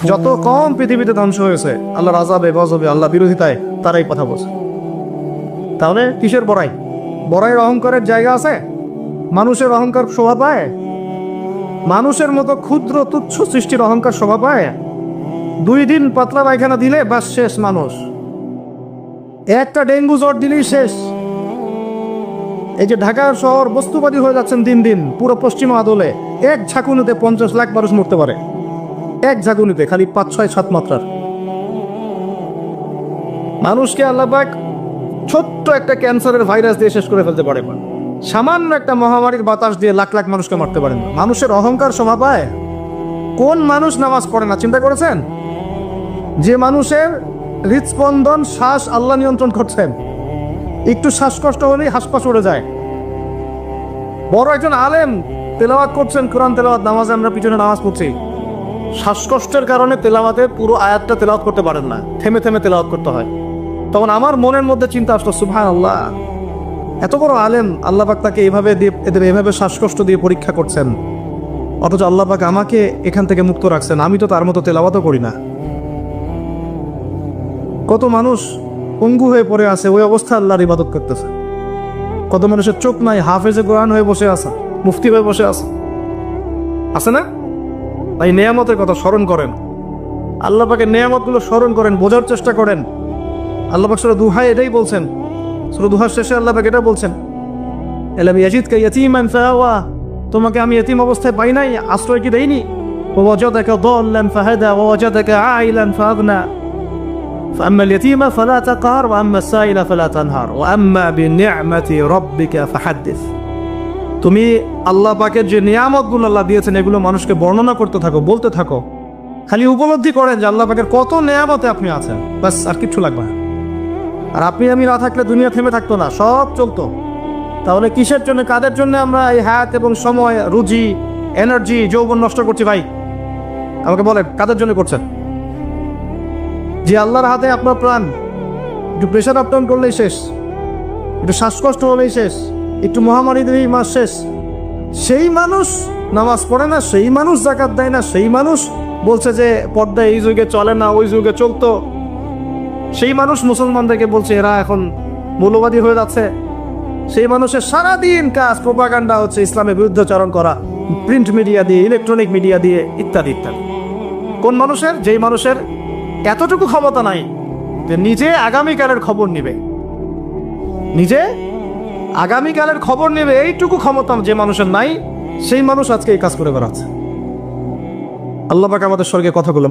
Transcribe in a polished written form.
যত কম পৃথিবীতে ধ্বংস হয়েছে আল্লাহর আযাবে গজবে আল্লাহ বিরোধিতায় তারাই কথা বলছে। তাহলে কিসের বড়াই? বড়াইয়ের অহংকারের জায়গা আছে? মানুষের অহংকার শোভা পায়? মানুষের মতো ক্ষুদ্র তুচ্ছ সৃষ্টির অহংকার শোভা পায়? 2 দিন পাতলা পায়খানা দিলে বাস শেষ মানুষ, একটা ডেঙ্গু জ্বর দিলেই শেষ। এই যে ঢাকা শহর বস্তুবাদী হয়ে যাচ্ছেন দিন দিন, পুরো পশ্চিমা আদলে এক ঝাঁকুনিতে 50 লাখ মানুষ মরতে পারে, এক ঝাঁকুনিতে, খালি 5, 6, 7 মাত্রার মানুষকে আল্লাহ পাক ছোট্ট একটা ক্যান্সারের ভাইরাস দিয়ে শেষ করে ফেলতে পারে, সামান্য একটা মহামারীর বাতাস দিয়ে লাখ লাখ মানুষকে মারতে পারেন। মানুষের অহংকার শোভা পায়? কোন মানুষ নামাজ পড়ে না চিন্তা করেছেন? যে মানুষের হৃদস্পন্দন শ্বাস আল্লাহ নিয়ন্ত্রণ করছেন, একটু শ্বাসকষ্ট হলেই হাসপাস উড়ে যায়। বড় একজন আলেম তেলাওয়াত করছেন, কোরআন তেলাওয়াত, নামাজে আমরা পিছনে নামাজ পড়ছি, শ্বাসকষ্টের কারণে তেলাওয়াতে পুরো আয়াতটা তেলাওয়াত করতে পারেন না, থেমে থেমে তেলাওয়াত করতে হয়। তখন আমার মনের মধ্যে চিন্তা আসলো, সুবহানাল্লাহ, এত বড় আলেম, আল্লাহ পাক তাকে এভাবে শ্বাসকষ্ট দিয়ে পরীক্ষা করছেন, অথচ আল্লাহ পাক আমাকে এখান থেকে মুক্ত রাখছেন, আমি তো তার মতো তেলাওয়াতও করি না। কত মানুষ পঙ্গু হয়ে পড়ে আছে, ওই অবস্থা আল্লাহর ইবাদত করতেছে। কত মানুষের চোখ নাই, হাফেজে কোরআন হয়ে বসে আছে, মুফতি হয়ে বসে আছে না? তাই নেয়ামতের কথা স্মরণ করেন, আল্লাহ পাকের নেয়ামতগুলো স্মরণ করেন, বোঝার চেষ্টা করেন। আল্লাহ পাক সূরা দুহায় এটাই বলছেন, সূরা দুহার শেষে আল্লাহ পাক এটা বলছেন, আলাম ইয়াজিদকা ইয়াতীমান ফাআওয়া, তোমাকে আমি ইতিম অবস্থায় পাই নাই, আশ্রয় কি দেইনি? ওয়া ওয়াজাদাকা দাল্লান ফাহাদা ওয়া ওয়াজাদাকা আইলান ফাআগনা فأما اليتيم فلا تقهر وأما السائل فلا تنهر وأما بنعمة ربك فحدث। তুমি আল্লাহ পাকের যে নিয়ামতগুলো আল্লাহ দিয়েছেন এগুলো মানুষকে বর্ণনা করতে থাকো, বলতে থাকো, খালি উপলব্ধি করেন যে আল্লাহ পাকের কত নিয়ামতে আপনি আছেন, বাস, আর কিচ্ছু লাগবে না। আর আপনি আমি না থাকলে দুনিয়া থেমে থাকতো না, সব চলতো। তাহলে কিসের জন্য, কাদের জন্য আমরা এই হায়াত এবং সময়, রুজি, এনার্জি, যৌবন নষ্ট করছি? ভাই আমাকে বলেন, কাদের জন্য করছেন? যে আল্লাহর হাতে আপনার প্রাণ, একটু প্রেশার আপ ডাউন করলেই শেষ, একটু শ্বাসকষ্ট হলেই শেষ, একটু মহামারী দিলেই মাস শেষ। সেই মানুষ নামাজ পড়ে না, সেই মানুষ যাকাত দেয় না, সেই মানুষ বলছে যে পর্দা এই যুগে চলে না, ওই যুগে চলতো। সেই মানুষ মুসলমানদেরকে বলছে এরা এখন মৌলবাদী হয়ে যাচ্ছে। সেই মানুষের সারাদিন কাজ প্রোপাগান্ডা হচ্ছে, ইসলামের বিরুদ্ধাচরণ করা, প্রিন্ট মিডিয়া দিয়ে, ইলেকট্রনিক মিডিয়া দিয়ে, ইত্যাদি ইত্যাদি। কোন মানুষের? যেই মানুষের এতটুকু ক্ষমতা নাই যে নিজে আগামীকালের খবর নিবে, নিজে আগামীকালের খবর নেবে, এইটুকু ক্ষমতা যে মানুষের নাই, সেই মানুষ আজকে এই কাজ করে বেড়াচ্ছে। আল্লাহ পাক আমাদের স্বর্গে কথাগুলো